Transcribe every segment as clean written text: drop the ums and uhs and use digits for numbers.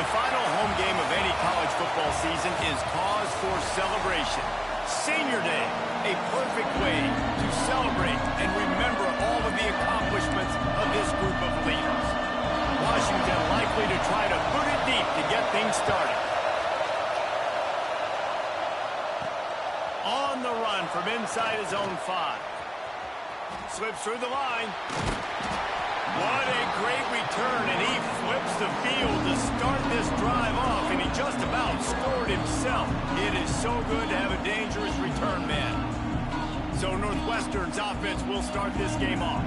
The final home game of any college football season is cause for celebration. Senior Day, a perfect way to celebrate and remember all of the accomplishments of this group of leaders. Washington likely to try to put it deep to get things started. On the run from inside his own 5. Slips through the line. What a great return, and he flips the field to start this drive off, and he just about scored himself. It is so good to have a dangerous return man. So Northwestern's offense will start this game off.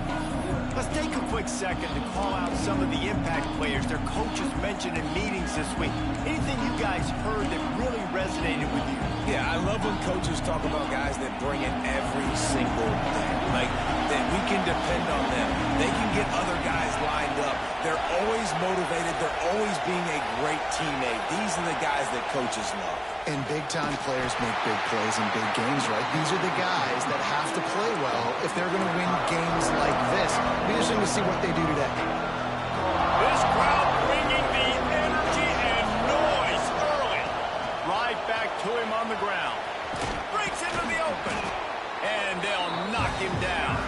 Let's take a quick second to call out some of the impact players their coaches mentioned in meetings this week. Anything you guys heard that really resonated with you? Yeah, I love when coaches talk about guys that bring it every single day. Like, that we can depend on them. They can get other guys lined up. They're always motivated. They're always being a great teammate. These are the guys that coaches love. And big-time players make big plays in big games, right? These are the guys that have to play well if they're going to win games like this. It'll be interesting to see what they do today. This crowd bringing the energy and noise early. Right back to him on the ground. Breaks into the open. And they'll knock him down.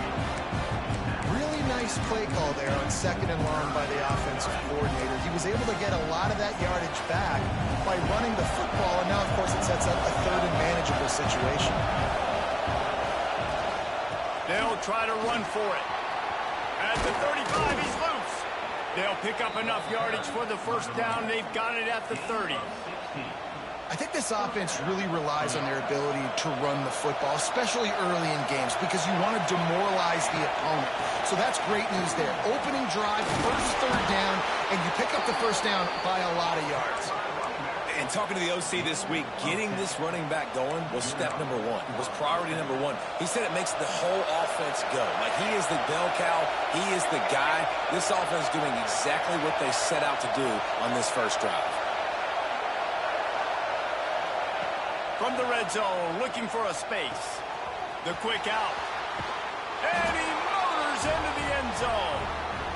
Really nice play call there on 2nd and long by the offensive coordinator. He was able to get a lot of that yardage back by running the football, and now, of course, it sets up a 3rd and manageable situation. They'll try to run for it. At the 35, he's loose. They'll pick up enough yardage for the first down. They've got it at the 30. I think this offense really relies on their ability to run the football, especially early in games, because you want to demoralize the opponent. So that's great news there. Opening drive, first 3rd down, and you pick up the first down by a lot of yards. And talking to the OC this week, getting this running back going was step number 1. Was priority number 1. He said it makes the whole offense go. Like, he is the bell cow. He is the guy. This offense is doing exactly what they set out to do on this first drive. From the red zone, looking for a space. The quick out. And he motors into the end zone.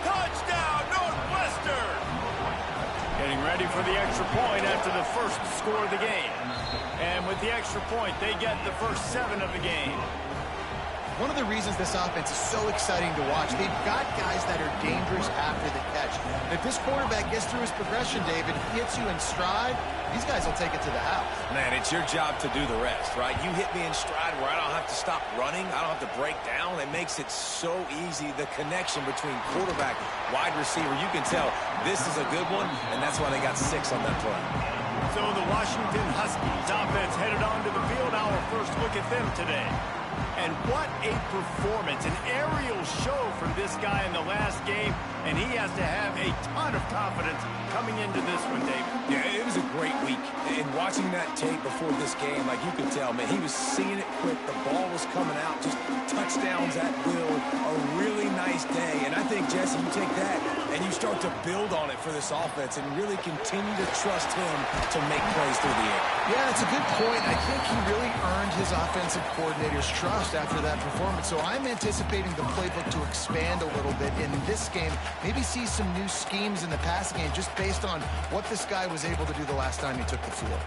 Touchdown, Northwestern! Getting ready for the extra point after the first score of the game. And with the extra point, they get the first 7 of the game. One of the reasons this offense is so exciting to watch, they've got guys that are dangerous after the catch. And if this quarterback gets through his progression, David, he hits you in stride, these guys will take it to the house. Man, it's your job to do the rest, right? You hit me in stride where I don't have to stop running. I don't have to break down. It makes it so easy. The connection between quarterback, wide receiver, you can tell this is a good one, and that's why they got 6 on that play. So the Washington Huskies offense headed onto the field. Our first look at them today. And what a performance, an aerial show from this guy in the last game, and he has to have a ton of confidence coming into this one, David. Yeah, it was a great week. And watching that tape before this game, like you could tell, man, he was seeing it quick. The ball was coming out, just touchdowns at will. A really nice day. And I think, Jesse, you take that and you start to build on it for this offense and really continue to trust him to make plays through the air. Yeah, that's a good point. I think he really earned his offensive coordinator's trust after that performance. So I'm anticipating the playbook to expand a little bit in this game. Maybe see some new schemes in the passing game just based on what this guy was able to do the last time he took the field.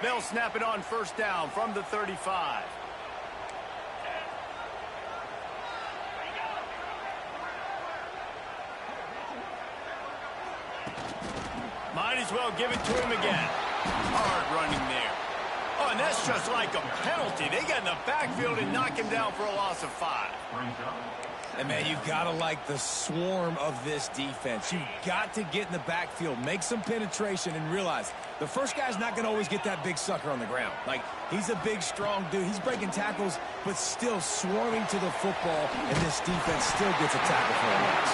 They'll snap it on first down from the 35. Might as well give it to him again. Hard running there. Oh, and that's just like a penalty. They get in the backfield and knock him down for a loss of 5. And, man, you've got to like the swarm of this defense. You've got to get in the backfield, make some penetration, and realize the first guy's not going to always get that big sucker on the ground. Like, he's a big, strong dude. He's breaking tackles, but still swarming to the football, and this defense still gets a tackle for a loss.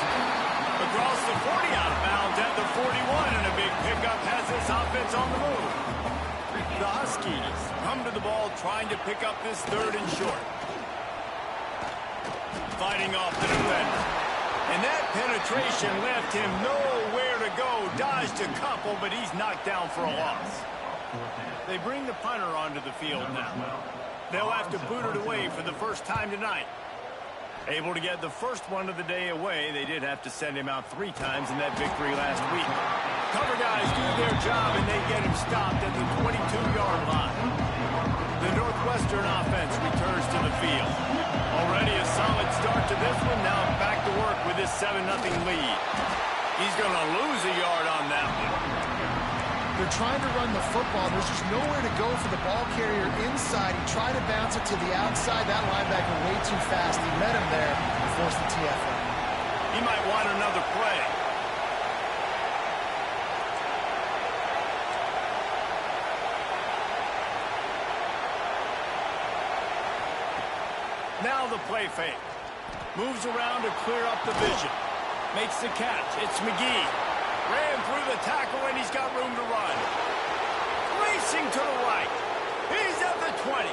Across the 40 out of bounds at the 41, and a big pickup has this offense on the move. The Huskies come to the ball trying to pick up this 3rd and short. Fighting off the defender. And that penetration left him nowhere to go. Dodged a couple, but he's knocked down for a loss. They bring the punter onto the field now. They'll have to boot it away for the first time tonight. Able to get the first one of the day away. They did have to send him out 3 times in that victory last week. Cover guys do their job, and they get him stopped at the 22-yard line. The Northwestern offense returns to the field. Already a solid start to this one. Now back to work with his 7-0 lead. He's going to lose a yard on that one. They're trying to run the football. There's just nowhere to go for the ball carrier inside. He tried to bounce it to the outside. That linebacker way too fast. He met him there and forced the TFL. He might want another play. Now the play fake. Moves around to clear up the vision. Makes the catch. It's McGee. Ran through the tackle, and he's got room to run. Racing to the right. He's at the 20.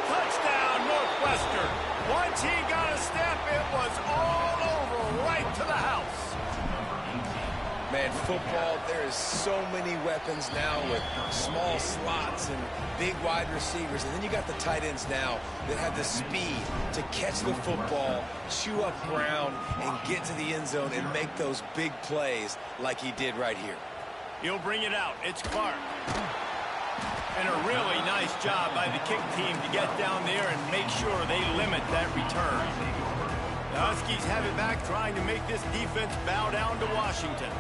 Touchdown, Northwestern. Once he got a step, it was all over, right to the house. Man, football, there is so many weapons now with small slots and big wide receivers. And then you got the tight ends now that have the speed to catch the football, chew up ground, and get to the end zone and make those big plays like he did right here. He'll bring it out. It's Clark. And a really nice job by the kick team to get down there and make sure they limit that return. The Huskies have it back, trying to make this defense bow down to Washington.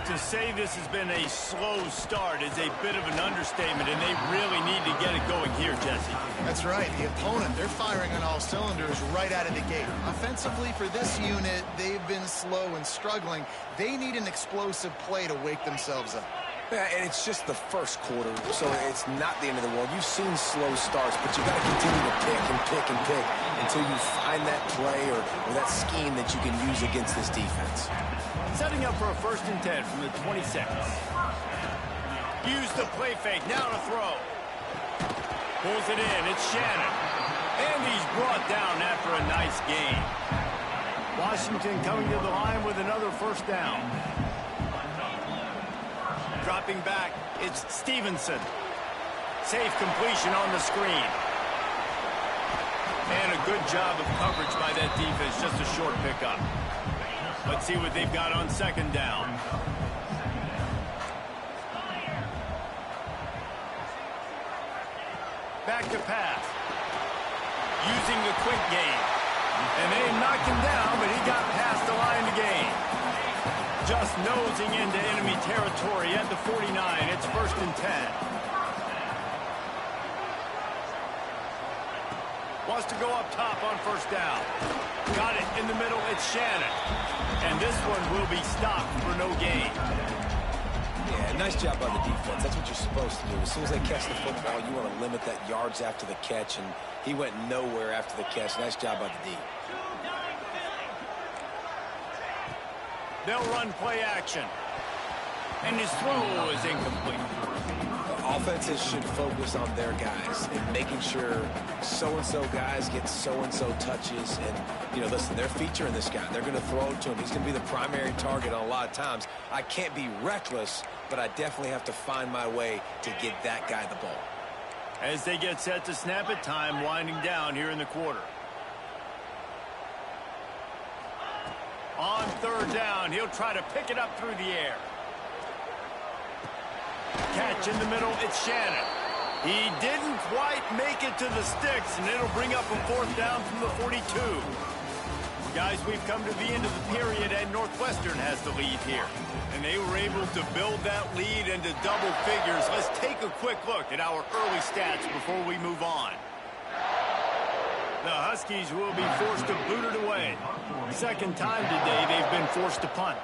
To say this has been a slow start is a bit of an understatement, and they really need to get it going here, Jesse. That's right. The opponent, they're firing on all cylinders right out of the gate. Offensively, for this unit, they've been slow and struggling. They need an explosive play to wake themselves up. Yeah, and it's just the first quarter, so it's not the end of the world. You've seen slow starts, but you got to continue to pick and pick and pick until you find that play or that scheme that you can use against this defense. Setting up for a 1st and 10 from the 26. Use the play fake, now to throw. Pulls it in, it's Shannon. And he's brought down after a nice gain. Washington coming to the line with another 1st down. Dropping back, it's Stevenson. Safe completion on the screen. And a good job of coverage by that defense, just a short pickup. Let's see what they've got on 2nd down. Back to pass. Using the quick game. And they knocked him down, but he got past the line to gain. Just nosing into enemy territory at the 49. It's 1st and 10. Wants to go up top on 1st down. Got it in the middle. It's Shannon. And this one will be stopped for no gain. Yeah, nice job by the defense. That's what you're supposed to do. As soon as they catch the football, you want to limit that yards after the catch, and he went nowhere after the catch. Nice job by the D. They'll run play action. And his throw is incomplete. Offenses should focus on their guys and making sure so-and-so guys get so-and-so touches. And, you know, listen, they're featuring this guy. They're going to throw it to him. He's going to be the primary target on a lot of times. I can't be reckless, but I definitely have to find my way to get that guy the ball. As they get set to snap it, time winding down here in the quarter. On 3rd down, he'll try to pick it up through the air. Catch in the middle, it's Shannon. He didn't quite make it to the sticks, and it'll bring up a 4th down from the 42. Guys, we've come to the end of the period, and Northwestern has the lead here. And they were able to build that lead into double figures. Let's take a quick look at our early stats before we move on. The Huskies will be forced to boot it away. 2nd time today they've been forced to punt.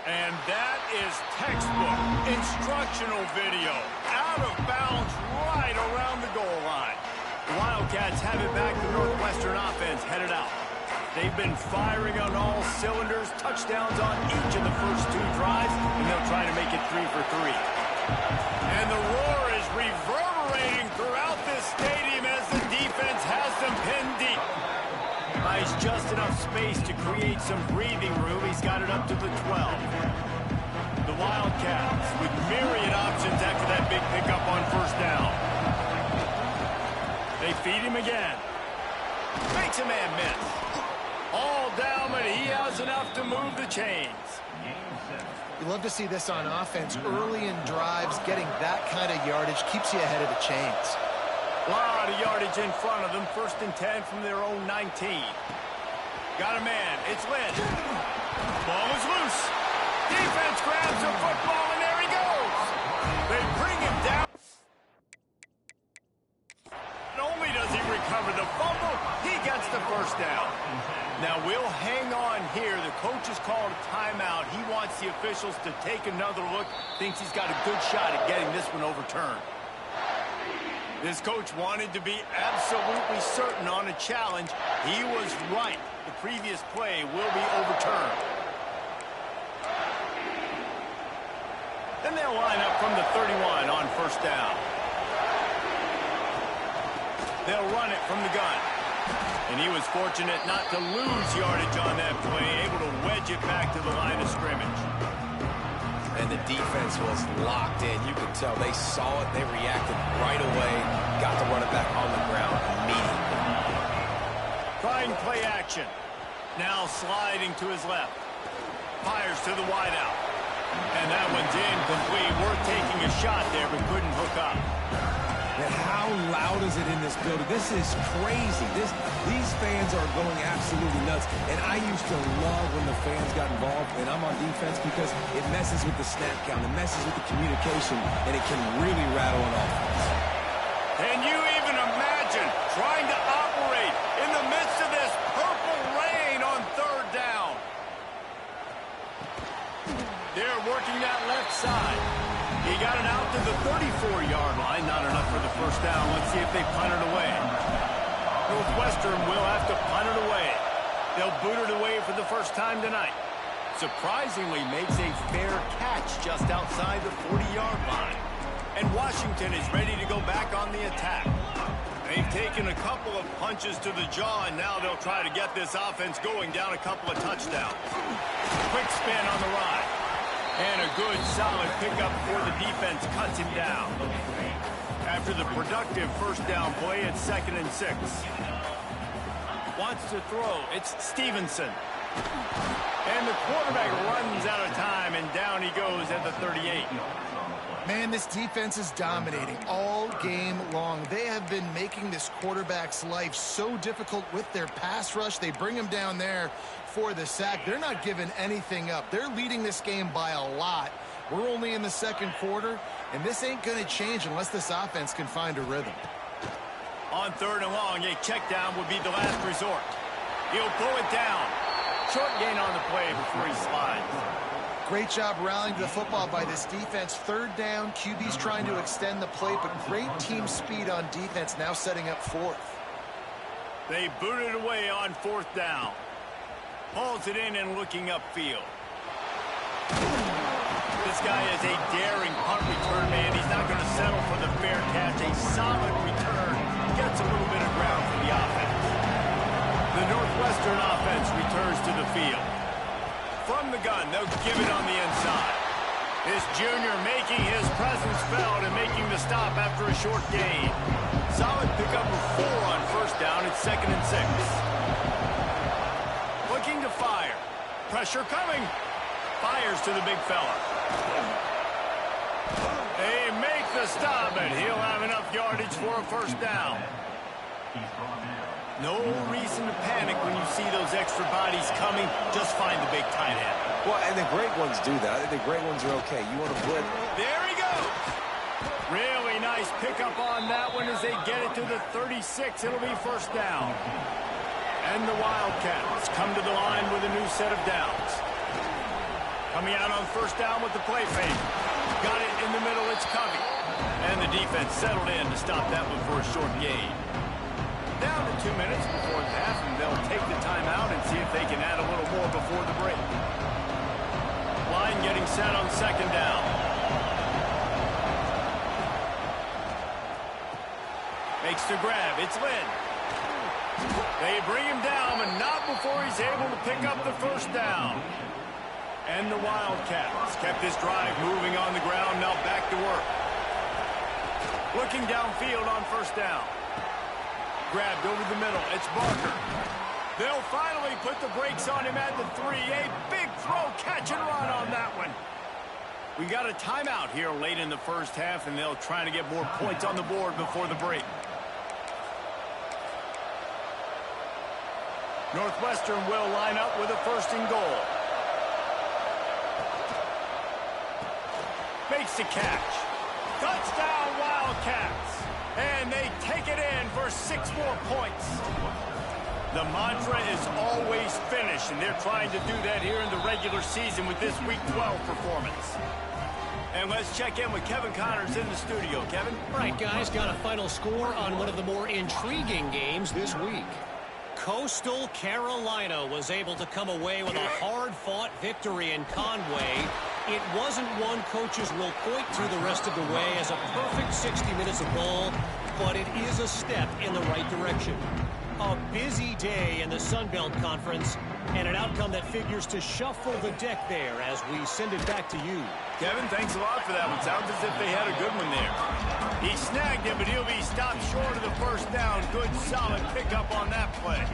And that is textbook instructional video. Out of bounds right around the goal line. The Wildcats have it back. The Northwestern offense headed out. They've been firing on all cylinders. Touchdowns on each of the first 2 drives. And they'll try to make it 3 for 3. And the roar is reverberating throughout this stadium as the defense has them pinned deep. Buys just enough space to create some breathing room. He's got it up to the 12. The Wildcats with myriad options after that big pickup on 1st down. They feed him again. Makes a man miss. All down, but he has enough to move the chains. You love to see this on offense. Early in drives, getting that kind of yardage keeps you ahead of the chains. A lot of yardage in front of them. 1st and 10 from their own 19. Got a man. It's Lynn. Ball is loose. Defense grabs the football, and there he goes. They bring him down. Not only does he recover the fumble, he gets the first down. Now, we'll hang on here. The coach has called a timeout. He wants the officials to take another look. Thinks he's got a good shot at getting this one overturned. This coach wanted to be absolutely certain on a challenge. He was right. The previous play will be overturned. Then they'll line up from the 31 on 1st down. They'll run it from the gun. And he was fortunate not to lose yardage on that play, able to wedge it back to the line of scrimmage. And the defense was locked in. You could tell they saw it. They reacted right away. Got to run it back on the ground immediately. Trying play action. Now sliding to his left. Fires to the wideout. And that one's incomplete. Worth taking a shot there, but couldn't hook up. And how loud is it in this building? This is crazy. These fans are going absolutely nuts. And I used to love when the fans got involved, and I'm on defense because it messes with the snap count. It messes with the communication, and it can really rattle an offense. Can you even imagine trying to operate in the midst of this purple rain on 3rd down? They're working that left side. He got it out to the 34-yard line. Not enough for the first down. Let's see if they punt it away. Northwestern will have to punt it away. They'll boot it away for the first time tonight. Surprisingly makes a fair catch just outside the 40-yard line. And Washington is ready to go back on the attack. They've taken a couple of punches to the jaw, and now they'll try to get this offense going down a couple of touchdowns. Quick spin on the ride. And a good, solid pickup before the defense cuts him down. After the productive 1st down play, it's 2nd and 6. Wants to throw. It's Stevenson. And the quarterback runs out of time, and down he goes at the 38. Man, this defense is dominating all game long. They have been making this quarterback's life so difficult with their pass rush. They bring him down there for the sack. They're not giving anything up. They're leading this game by a lot. We're only in the 2nd quarter, and this ain't going to change unless this offense can find a rhythm. On 3rd and long, a check down would be the last resort. He'll pull it down. Short gain on the play before he slides. Great job rallying to the football by this defense. 3rd down, QB's trying to extend the play, but great team speed on defense, now setting up 4th. They booted away on 4th down. Hauls it in and looking upfield. This guy is a daring punt return man. He's not going to settle for the fair catch. A solid return. Gets a little bit of ground for the offense. The Northwestern offense returns to the field. From the gun, they'll give it on the inside. This junior making his presence felt and making the stop after a short gain. Solid pickup of 4 on 1st down. It's 2nd and 6. Looking to fire. Pressure coming. Fires to the big fella. They make the stop, and he'll have enough yardage for a 1st down. No reason to panic when you see those extra bodies coming. Just find the big tight end. Well, and the great ones do that. I think the great ones are okay. You want to blitz. There he goes. Really nice pickup on that one as they get it to the 36. It'll be 1st down. And the Wildcats come to the line with a new set of downs. Coming out on 1st down with the play fake. Got it in the middle. It's Covey. And the defense settled in to stop that one for a short gain. Down to 2 minutes before the half, and they'll take the timeout and see if they can add a little more before the break. Line getting set on 2nd down. Makes the grab. It's Lynn. They bring him down, but not before he's able to pick up the 1st down. And the Wildcats kept this drive moving on the ground, now back to work. Looking downfield on 1st down. Grabbed over the middle. It's Barker. They'll finally put the brakes on him at the 3. A big throw, catch and run on that one. We got a timeout here late in the first half, and they'll try to get more points on the board before the break. Northwestern will line up with a 1st and goal. Makes the catch. Touchdown, Wildcats. And they take it in for 6 more points. The mantra is always finish, and they're trying to do that here in the regular season with this Week 12 performance. And let's check in with Kevin Connors in the studio. Kevin? All right, guys, got a final score on one of the more intriguing games this week. Coastal Carolina was able to come away with a hard-fought victory in Conway. It wasn't one coaches will point to the rest of the way as a perfect 60 minutes of ball, but it is a step in the right direction. A busy day in the Sun Belt Conference, and an outcome that figures to shuffle the deck there as we send it back to you. Kevin, thanks a lot for that one. Sounds as if they had a good one there. He snagged it, but he'll be stopped short of the 1st down. Good, solid pickup on that play.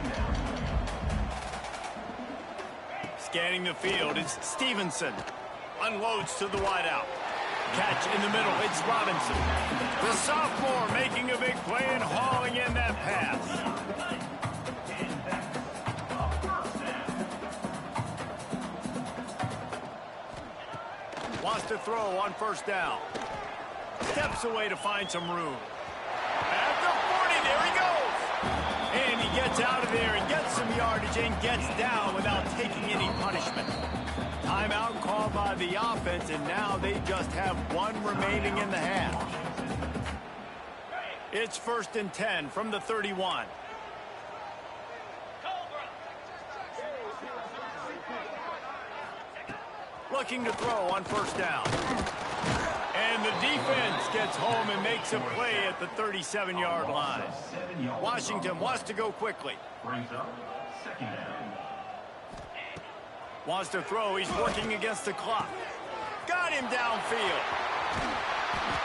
Scanning the field, it's Stevenson. Unloads to the wideout. Catch in the middle, it's Robinson. The sophomore making a big play and hauling in that pass. Wants to throw on 1st down. Steps away to find some room. At the 40, there he goes. And he gets out of there and gets some yardage and gets down without taking any punishment. Timeout called by the offense, and now they just have 1 remaining in the half. It's 1st and 10 from the 31. Looking to throw on 1st down. And the defense gets home and makes a play at the 37-yard line. Washington wants to go quickly. Wants to throw. He's working against the clock. Got him downfield.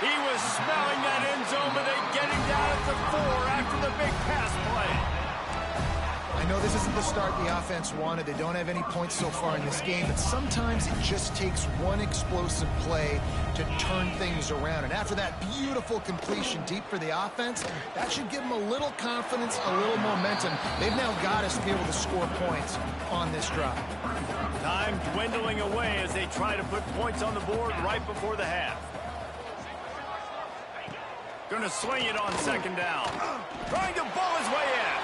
He was smelling that end zone, but they get him down at the 4 after the big pass play. I know this isn't the start the offense wanted. They don't have any points so far in this game, but sometimes it just takes one explosive play to turn things around. And after that beautiful completion deep for the offense, that should give them a little confidence, a little momentum. They've now got us to be able to score points on this drive. Time dwindling away as they try to put points on the board right before the half. Going to swing it on 2nd down. Trying to bull his way in.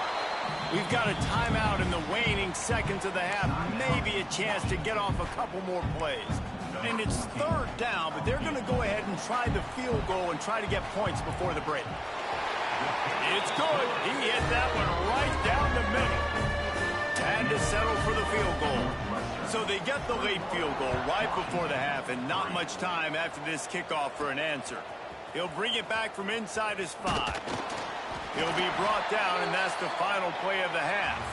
We've got a timeout in the waning seconds of the half. Maybe a chance to get off a couple more plays. And it's 3rd down, but they're going to go ahead and try the field goal and try to get points before the break. It's good. He hit that one right down the middle. Had to settle for the field goal. So they get the late field goal right before the half, and not much time after this kickoff for an answer. He'll bring it back from inside his 5. He'll be brought down, and that's the final play of the half.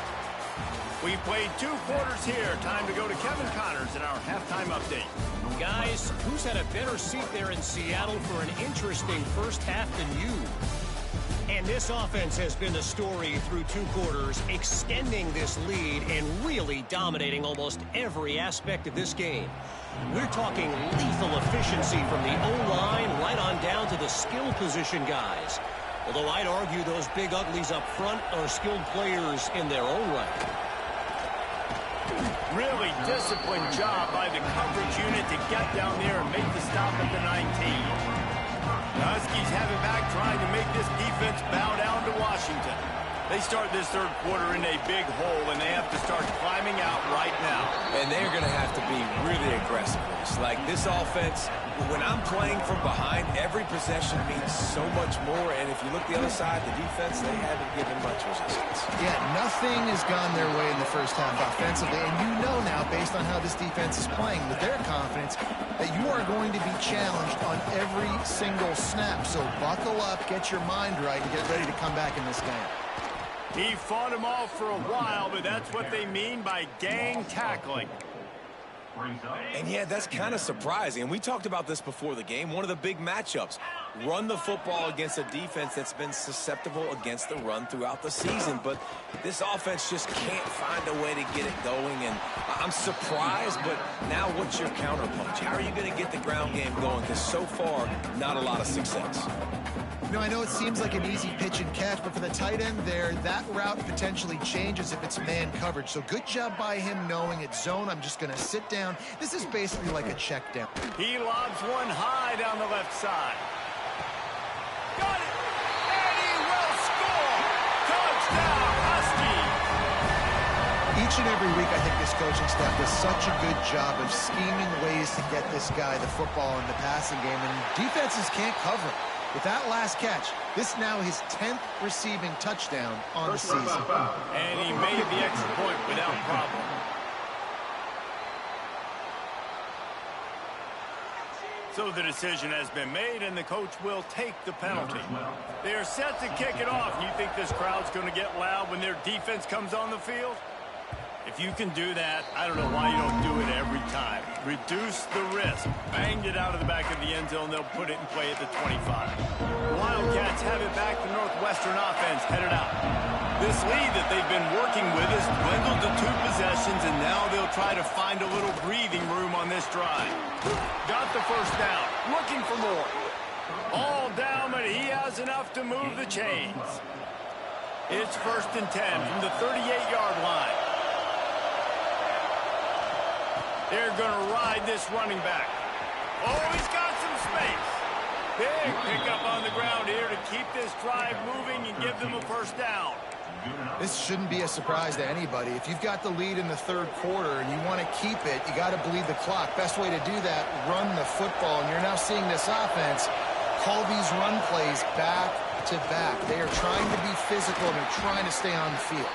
We played 2 quarters here. Time to go to Kevin Connors in our halftime update. Guys, who's had a better seat there in Seattle for an interesting first half than you? And this offense has been the story through 2 quarters, extending this lead and really dominating almost every aspect of this game. We're talking lethal efficiency from the O-line right on down to the skill position guys. Although I'd argue those big uglies up front are skilled players in their own right. Really disciplined job by the coverage unit to get down there and make the stop at the 19. The Huskies have it back, trying to make this defense bow down to Washington. They start this 3rd quarter in a big hole, and they have to start climbing out right now. And they're going to have to be really aggressive. It's like this offense, when I'm playing from behind, every possession means so much more. And if you look the other side, the defense, they haven't given much resistance. Yeah, nothing has gone their way in the first half offensively. And you know now, based on how this defense is playing with their confidence, that you are going to be challenged on every single snap. So buckle up, get your mind right, and get ready to come back in this game. He fought him off for a while, but that's what they mean by gang tackling. And yeah, that's kind of surprising. And we talked about this before the game. One of the big matchups. run the football against a defense that's been susceptible against the run throughout the season. But this offense just can't find a way to get it going. And I'm surprised, but now what's your counterpunch? How are you going to get the ground game going? Because so far, not a lot of success. You know, I know it seems like an easy pitch and catch, but for the tight end there, that route potentially changes if it's man coverage. So good job by him knowing it's zone. I'm just going to sit down. This is basically like a check down. He lobs one high down the left side. Got it! And he will score! Touchdown, Huskies! Each and every week, I think this coaching staff does such a good job of scheming ways to get this guy the football in the passing game, and defenses can't cover it. With that last catch, this now his 10th receiving touchdown on the season. And he made the extra point without problem. So the decision has been made, and the coach will take the penalty. They are set to kick it off. You think this crowd's going to get loud when their defense comes on the field? If you can do that, I don't know why you don't do it every time. Reduce the risk. Banged it out of the back of the end zone. They'll put it in play at the 25. The Wildcats have it back. The Northwestern offense headed out. This lead that they've been working with has dwindled to 2 possessions, and now they'll try to find a little breathing room on this drive. Got the first down. Looking for more. All down, but he has enough to move the chains. It's 1st and 10 from the 38-yard line. They're going to ride this running back. Oh, he's got some space. Big pickup on the ground here to keep this drive moving and give them a first down. This shouldn't be a surprise to anybody. If you've got the lead in the 3rd quarter and you want to keep it, you got to bleed the clock. Best way to do that, run the football. And you're now seeing this offense call these run plays back to back. They are trying to be physical, and they're trying to stay on the field.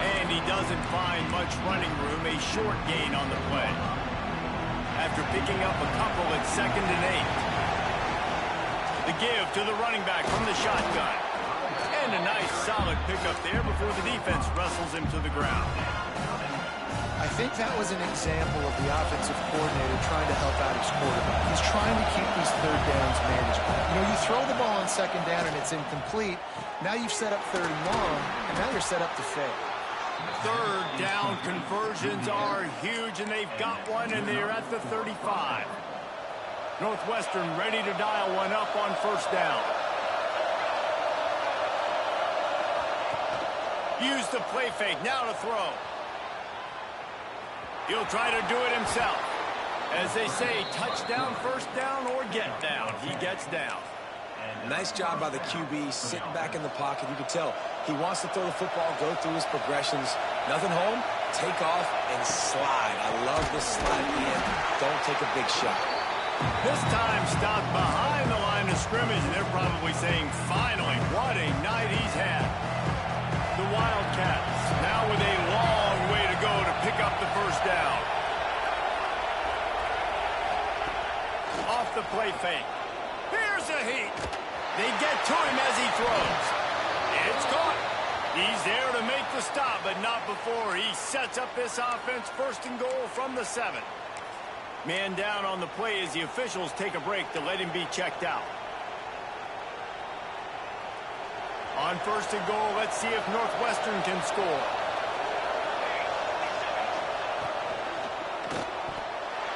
And he doesn't find much running room, a short gain on the play. After picking up a couple at 2nd and 8. The give to the running back from the shotgun. And a nice solid pickup there before the defense wrestles him to the ground. I think that was an example of the offensive coordinator trying to help out his quarterback. He's trying to keep these 3rd downs manageable. You know, you throw the ball on 2nd down and it's incomplete. Now you've set up 3rd and long, and now you're set up to fail. 3rd down conversions are huge, and they've got one, and they're at the 35. Northwestern ready to dial one up on 1st down. Use the play fake, now to throw. He'll try to do it himself. As they say, touchdown, 1st down, or get down. He gets down. Nice job by the QB, sitting back in the pocket. You can tell he wants to throw the football, go through his progressions. Nothing home, take off, and slide. I love this slide at the end. Don't take a big shot. This time stopped behind the line of scrimmage, and they're probably saying, finally, what a night he's had. The Wildcats now with a long way to go to pick up the 1st down. Off the play fake. Here's a heat. They get to him as he throws. It's caught. He's there to make the stop, but not before he sets up this offense 1st and goal from the 7. Man down on the play as the officials take a break to let him be checked out. On 1st and goal, let's see if Northwestern can score.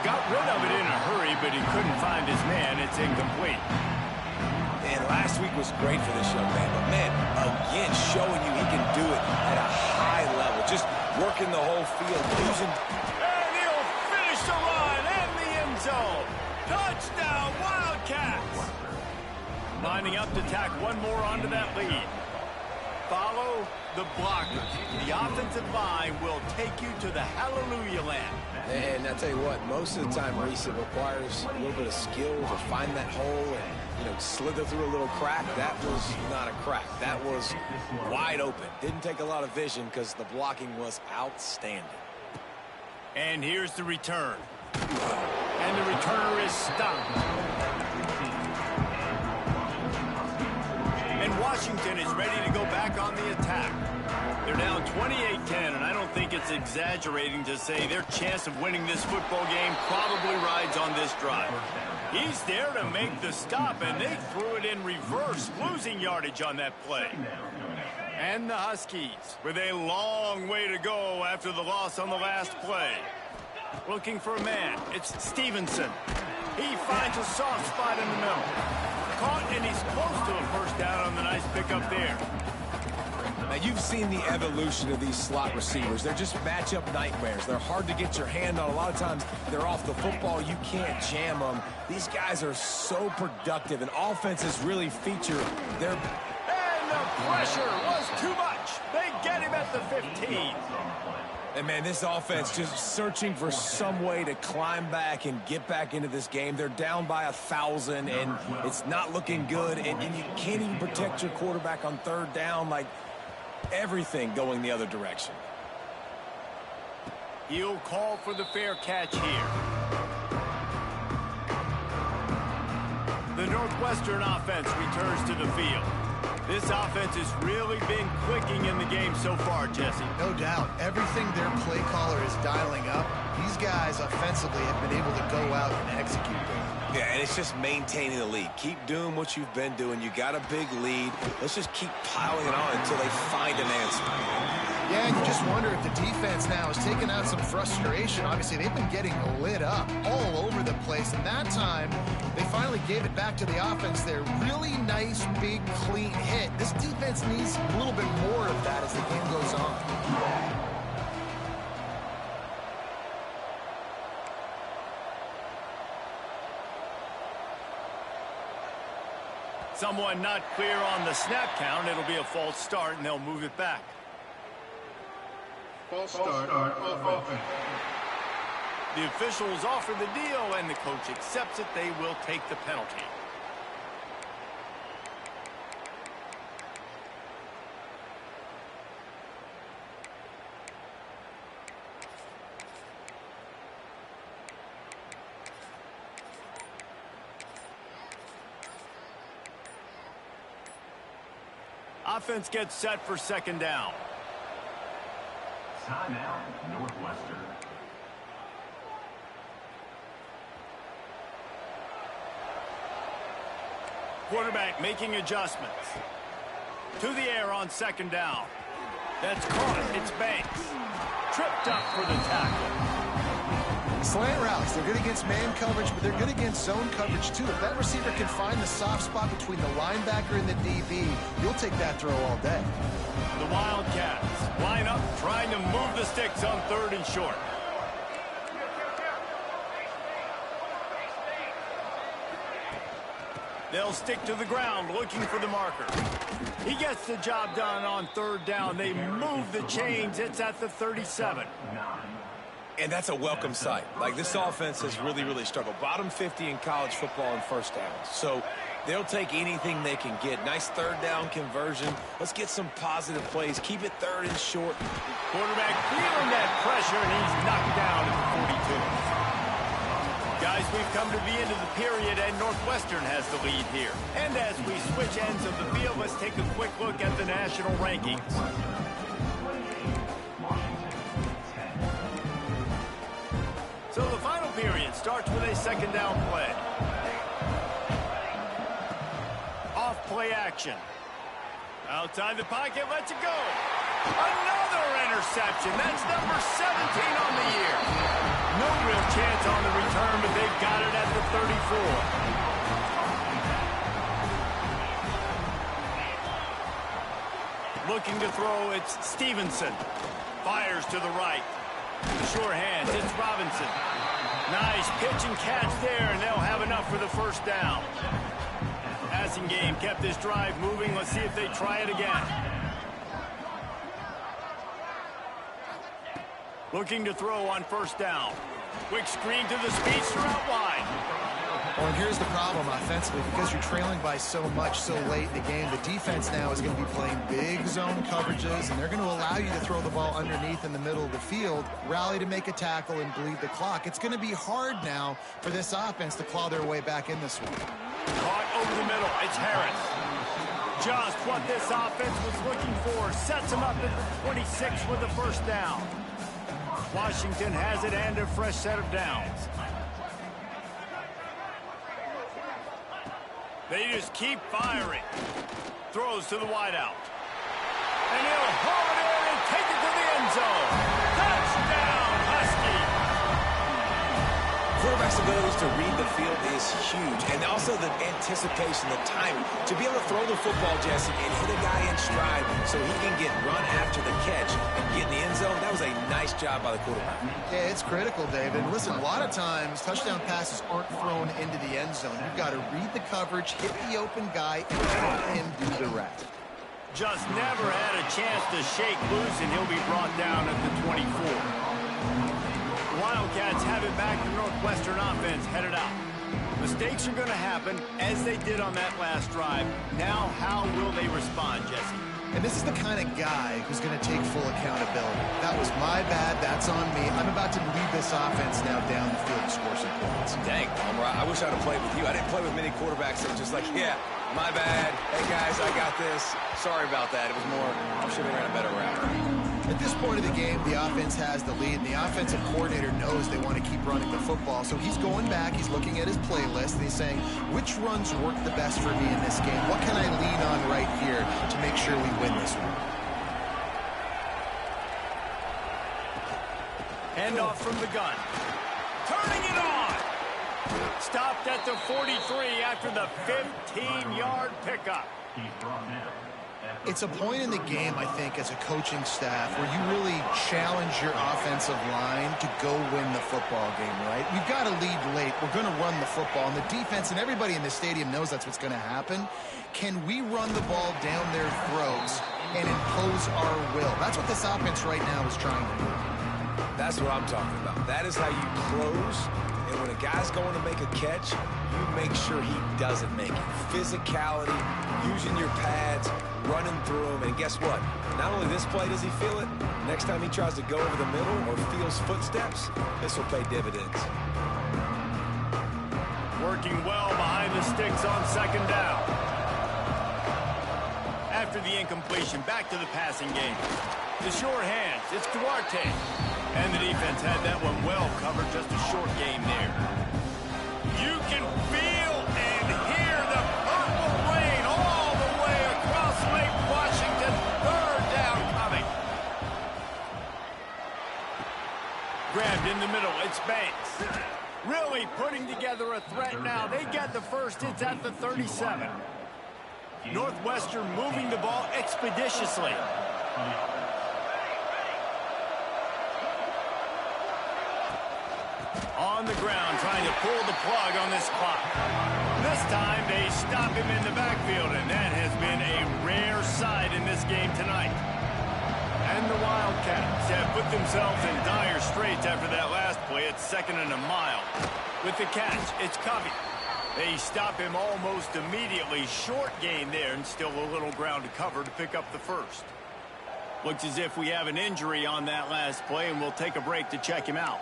Got rid of it in a hurry, but he couldn't find his man. It's incomplete. And last week was great for this young man. But, man, again, showing you he can do it at a high level. Just working the whole field, using... And he'll finish the run in the end zone. Touchdown, Wildcats! Lining up to tack one more onto that lead. Follow the blockers. The offensive line will take you to the hallelujah land. And I tell you what, most of the time, Reese, it requires a little bit of skill to find that hole and, slither through a little crack. That was not a crack. That was wide open. Didn't take a lot of vision because the blocking was outstanding. And here's the return. And the returner is stopped. And Washington is ready to go back on the attack. They're down 28-10, and I don't think it's exaggerating to say their chance of winning this football game probably rides on this drive. He's there to make the stop, and they threw it in reverse, losing yardage on that play. And the Huskies with a long way to go after the loss on the last play. Looking for a man. It's Stevenson. He finds a soft spot in the middle. Caught, and he's close to a first down on the nice pickup there. Now, you've seen the evolution of these slot receivers. They're just matchup nightmares. They're hard to get your hand on. A lot of times, they're off the football. You can't jam them. These guys are so productive, and offenses really feature their... And the pressure was too much. They get him at the 15. And, man, this offense just searching for some way to climb back and get back into this game. They're down by 1,000, and it's not looking good. And you can't even protect your quarterback on third down. Like, everything going the other direction. He'll call for the fair catch here. The Northwestern offense returns to the field. This offense has really been clicking in the game so far, Jesse. No doubt. Everything their play caller is dialing up, these guys offensively have been able to go out and execute them. Yeah, and it's just maintaining the lead. Keep doing what you've been doing. You got a big lead. Let's just keep piling it on until they find an answer. Yeah, and you just wonder if the defense now has taken out some frustration. Obviously, they've been getting lit up all over the place, and that time, they finally gave it back to the offense there. Really nice, big, clean hit. This defense needs a little bit more of that as the game goes on. Someone not clear on the snap count. It'll be a false start, and they'll move it back. False start on offense. The officials offer the deal, and the coach accepts it. They will take the penalty. Offense gets set for second down. Timeout, Northwestern. Quarterback making adjustments. To the air on second down. That's caught. It's Banks. Tripped up for the tackle. Slant routes, they're good against man coverage, but they're good against zone coverage too. If that receiver can find the soft spot between the linebacker and the DB, you'll take that throw all day. The Wildcats line up, trying to move the sticks on third and short. They'll stick to the ground, looking for the marker. He gets the job done on third down. They move the chains. It's at the 37. And that's a welcome sight. Like, this offense has really, really struggled. Bottom 50 in college football in first downs. So they'll take anything they can get. Nice third down conversion. Let's get some positive plays. Keep it third and short. Quarterback feeling that pressure, and he's knocked down at the 42. Guys, we've come to the end of the period, and Northwestern has the lead here. And as we switch ends of the field, let's take a quick look at the national rankings. So the final period starts with a second down play. Off play action. Outside the pocket, lets it go. Another interception. That's number 17 on the year. No real chance on the return, but they've got it at the 34. Looking to throw, it's Stevenson. Fires to the right. Sure hands, it's Robinson. Nice pitch and catch there, and they'll have enough for the first down. Passing game kept this drive moving. Let's see if they try it again. Looking to throw on first down. Quick screen to the speedster out wide. Well, and here's the problem offensively. Because you're trailing by so much so late in the game, the defense now is going to be playing big zone coverages, and they're going to allow you to throw the ball underneath in the middle of the field, rally to make a tackle, and bleed the clock. It's going to be hard now for this offense to claw their way back in this one. Caught over the middle. It's Harris. Just what this offense was looking for. Sets him up at the 26 with the first down. Washington has it and a fresh set of downs. They just keep firing. Throws to the wideout. And he'll haul it in and take it to the end zone. Touchdown, Husky. Quarterback's abilities to read the field is huge. And also the anticipation, the timing. To be able to throw the football, Jesse, and hit a guy in stride so he can get run after the catch and get in the end zone, that was a nice job by the quarterback. Yeah, it's critical, David. Listen, a lot of times touchdown passes aren't thrown into the end zone. You've got to read the coverage, hit the open guy, and let him do the rest. Just never had a chance to shake loose, and he'll be brought down at the 24. Wildcats have it back. The Northwestern offense headed out. Mistakes are going to happen, as they did on that last drive. Now, how will they respond, Jesse? And this is the kind of guy who's going to take full accountability. That was my bad. That's on me. I'm about to lead this offense now down the field to score some points. Dang, Palmer, I wish I'd have played with you. I didn't play with many quarterbacks that were just like, yeah, my bad. Hey, guys, I got this. Sorry about that. It was more, I should have ran a better route. At this point of the game, the offense has the lead, and the offensive coordinator knows they want to keep running the football. So he's going back, he's looking at his playlist, and he's saying, which runs work the best for me in this game? What can I lean on right here to make sure we win this one? Handoff from the gun. Turning it on. Stopped at the 43 after the 15-yard pickup. He's brought down. It's a point in the game, I think, as a coaching staff where you really challenge your offensive line to go win the football game, right? We've got to lead late. We're going to run the football. And the defense and everybody in the stadium knows that's what's going to happen. Can we run the ball down their throats and impose our will? That's what this offense right now is trying to do. That's what I'm talking about. That is how you close. And when a guy's going to make a catch, you make sure he doesn't make it. Physicality, using your pads, running through him. And guess what? Not only this play does he feel it, next time he tries to go over the middle or feels footsteps, this will pay dividends. Working well behind the sticks on second down. After the incompletion, back to the passing game. The short hands, it's Duarte. And the defense had that one well covered, just a short game there. You can feel and hear the purple rain all the way across Lake Washington. Third down coming. Grabbed in the middle, it's Banks. Really putting together a threat now. They get the first, it's at the 37. Northwestern moving the ball expeditiously. On the ground, trying to pull the plug on this clock. This time, they stop him in the backfield, and that has been a rare sight in this game tonight. And the Wildcats have put themselves in dire straits after that last play. It's 2nd and a mile. With the catch, it's Covey. They stop him almost immediately. Short gain there, and still a little ground to cover to pick up the first. Looks as if we have an injury on that last play, and we'll take a break to check him out.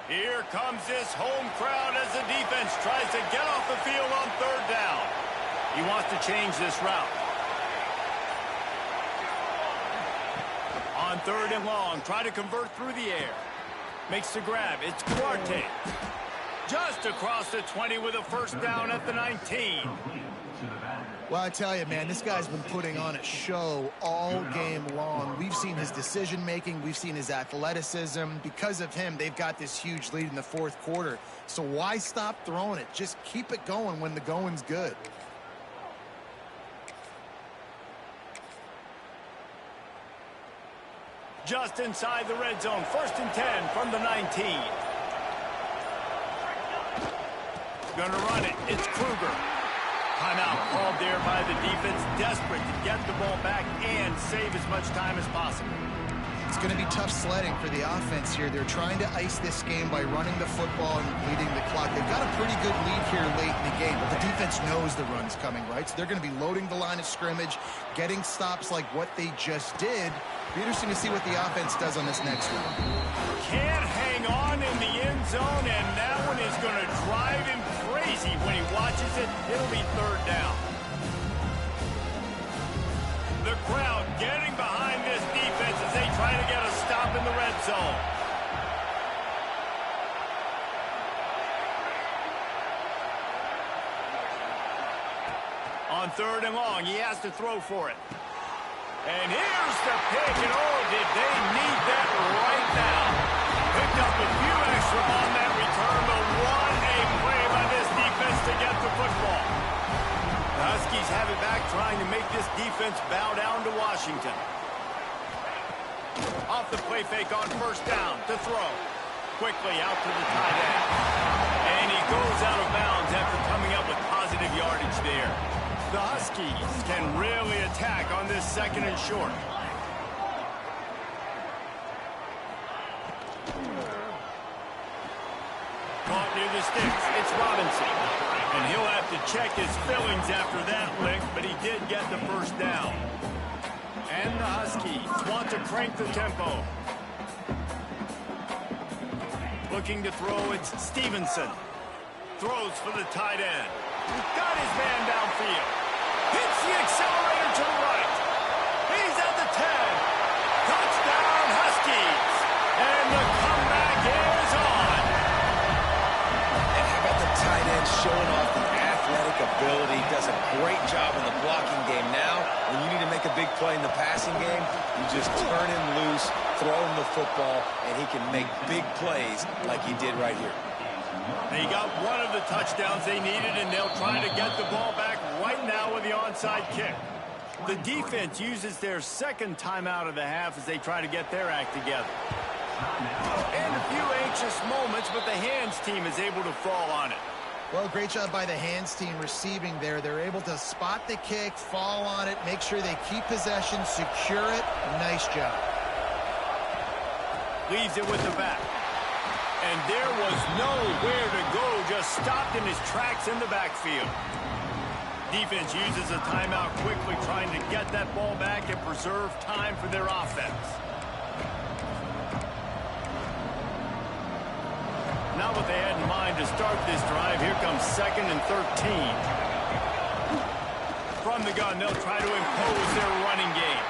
Here comes this home crowd as the defense tries to get off the field on third down. He wants to change this route. On third and long, try to convert through the air. Makes the grab. It's Duarte. Just across the 20 with a first down at the 19. Well, I tell you, man, this guy's been putting on a show all game long. We've seen his decision-making. We've seen his athleticism. Because of him, they've got this huge lead in the fourth quarter. So why stop throwing it? Just keep it going when the going's good. Just inside the red zone. 1st and 10 from the 19. Gonna run it. It's Kruger. Timeout called there by the defense, desperate to get the ball back and save as much time as possible. It's going to be tough sledding for the offense here. They're trying to ice this game by running the football and leading the clock. They've got a pretty good lead here late in the game, but the defense knows the run's coming, right? So they're going to be loading the line of scrimmage, getting stops like what they just did. Be interesting to see what the offense does on this next one. Can't hang on in the end zone, and that one is going to drive him crazy when he watches it. It'll be third down. The crowd getting behind this defense as they try to get a stop in the red zone. On 3rd and long, he has to throw for it. And here's the pick, and oh, did they need that right now. Picked up a few extra on that return, but what a play by this defense to get the football. The Huskies have it back, trying to make this defense bow down to Washington. Off the play fake on 1st down to throw. Quickly out to the tight end. And he goes out of bounds after coming up with positive yardage there. The Huskies can really attack on this 2nd and short. Caught near the sticks. It's Robinson. And he'll have to check his fillings after that lick, but he did get the 1st down. And the Huskies want to crank the tempo. Looking to throw, it's Stevenson. Throws for the tight end. Got his man downfield. Hits the accelerator to the right. He's at the 10. Touchdown, Huskies. And the comeback is on. And how about the tight end showing off the athletic ability? Does a great job in the blocking game. Now, when you need to make a big play in the passing game, you just turn him loose, throw him the football, and he can make big plays like he did right here. They got one of the touchdowns they needed, and they'll try to get the ball back right now with the onside kick. The defense uses their 2nd timeout of the half as they try to get their act together. And a few anxious moments, but the hands team is able to fall on it. Well, great job by the hands team receiving there. They're able to spot the kick, fall on it, make sure they keep possession, secure it. Nice job. Leaves it with the back. And there was nowhere to go, just stopped in his tracks in the backfield. Defense uses a timeout quickly, trying to get that ball back and preserve time for their offense. Not what they had in mind to start this drive. Here comes 2nd and 13. From the gun, they'll try to impose their running game.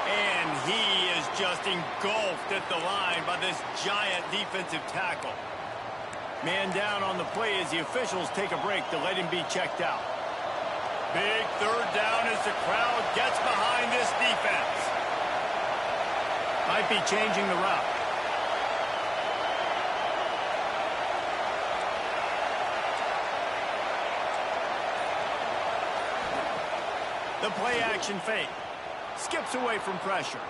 And he is just engulfed at the line by this giant defensive tackle. Man down on the play as the officials take a break to let him be checked out. Big 3rd down as the crowd gets behind this defense. Might be changing the route. The play action fake. Skips away from pressure.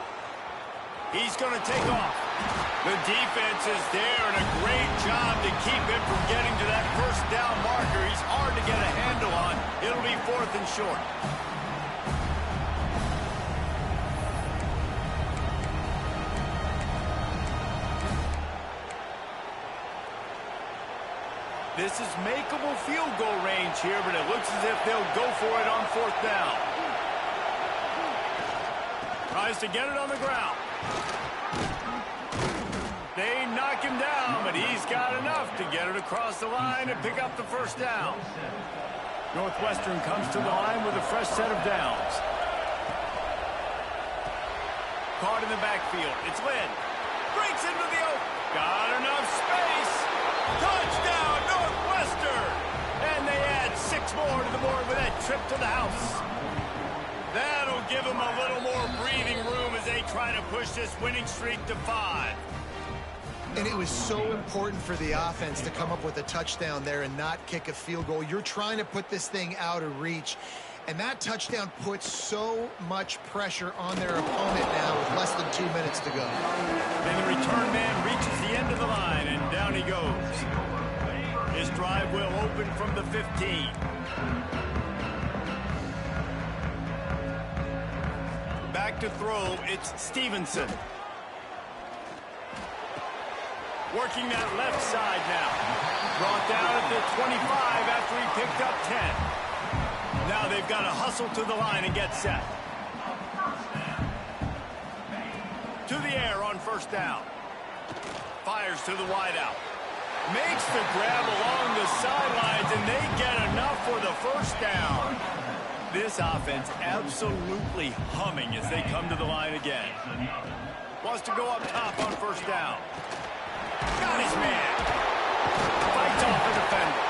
He's going to take off. The defense is there, and a great job to keep him from getting to that 1st down marker. He's hard to get a handle on. It'll be 4th and short. This is makeable field goal range here, but it looks as if they'll go for it on 4th down. Tries to get it on the ground. They knock him down, but he's got enough to get it across the line and pick up the 1st down. Northwestern comes to the line with a fresh set of downs. Caught in the backfield. It's Lynn. Breaks into the open. Got enough space. Touchdown, Northwestern! And they add 6 more to the board with that trip to the house. That'll give them a little more breathing room as they try to push this winning streak to 5. And it was so important for the offense to come up with a touchdown there and not kick a field goal. You're trying to put this thing out of reach. And that touchdown puts so much pressure on their opponent now with less than 2 minutes to go. And the return man reaches the end of the line, and down he goes. His drive will open from the 15. Back to throw, it's Stevenson. Working that left side now. Brought down at the 25 after he picked up 10. Now they've got to hustle to the line and get set. To the air on 1st down. Fires to the wideout. Makes the grab along the sidelines, and they get enough for the 1st down. This offense absolutely humming as they come to the line again. Wants to go up top on 1st down. Got his man. Fights off the defender.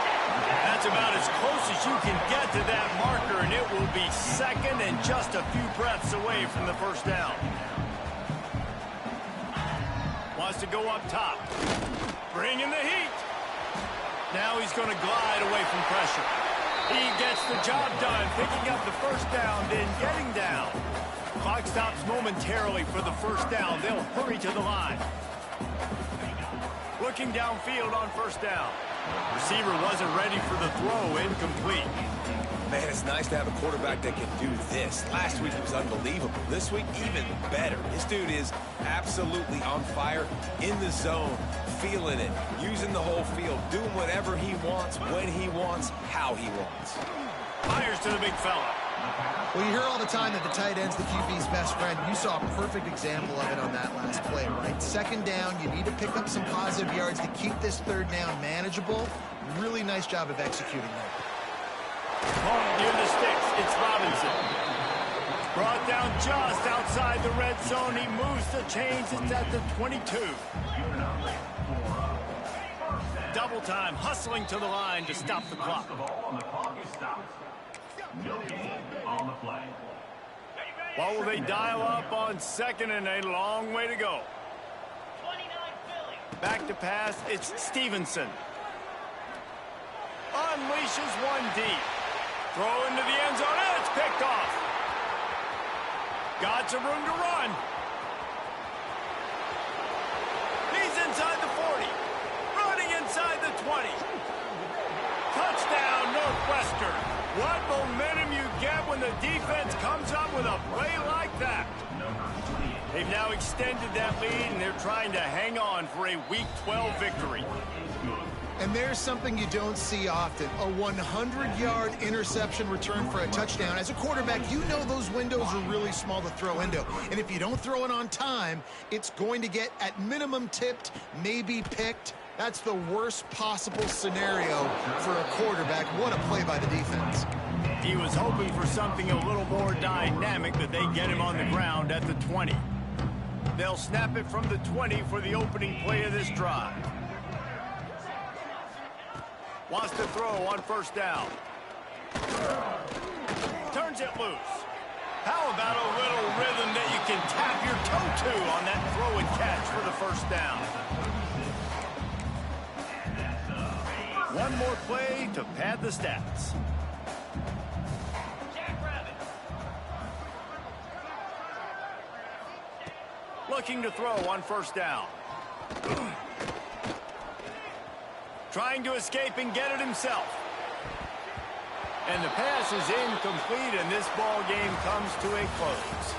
That's about as close as you can get to that marker, and it will be second and just a few breaths away from the first down. Wants to go up top. Bring in the heat. Now he's going to glide away from pressure. He gets the job done, picking up the first down, then getting down. Clock stops momentarily for the first down. They'll hurry to the line. Looking downfield on first down. Receiver wasn't ready for the throw, incomplete. Man, it's nice to have a quarterback that can do this. Last week he was unbelievable. This week, even better. This dude is absolutely on fire, in the zone, feeling it, using the whole field, doing whatever he wants, when he wants, how he wants. Fires to the big fella. Well, you hear all the time that the tight end's the QB's best friend. You saw a perfect example of it on that last play, right? Second down, you need to pick up some positive yards to keep this third down manageable. Really nice job of executing that. Near the sticks, it's Robinson. Brought down just outside the red zone. He moves the chains. It's at the 22. Double time, hustling to the line to stop the clock. What will they dial up on second and a long way to go? Back to pass, it's Stevenson. Unleashes one deep. Throw into the end zone, and it's picked off. Got some room to run. He's inside the 40. Running inside the 20. Touchdown, Northwestern. What momentum you get when the defense comes up with a play like that. They've now extended that lead, and they're trying to hang on for a Week 12 victory. And there's something you don't see often, a 100-yard interception return for a touchdown. As a quarterback, you know those windows are really small to throw into. And if you don't throw it on time, it's going to get at minimum tipped, maybe picked. That's the worst possible scenario for a quarterback. What a play by the defense. He was hoping for something a little more dynamic, but they get him on the ground at the 20. They'll snap it from the 20 for the opening play of this drive. Wants to throw on first down. Turns it loose. How about a little rhythm that you can tap your toe to on that throw and catch for the first down? One more play to pad the stats. Looking to throw on first down. Trying to escape and get it himself. And the pass is incomplete, and this ball game comes to a close.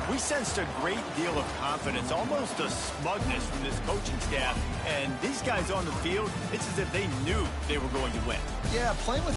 We sensed a great deal of confidence, almost a smugness from this coaching staff. And these guys on the field, it's as if they knew they were going to win. Yeah, playing with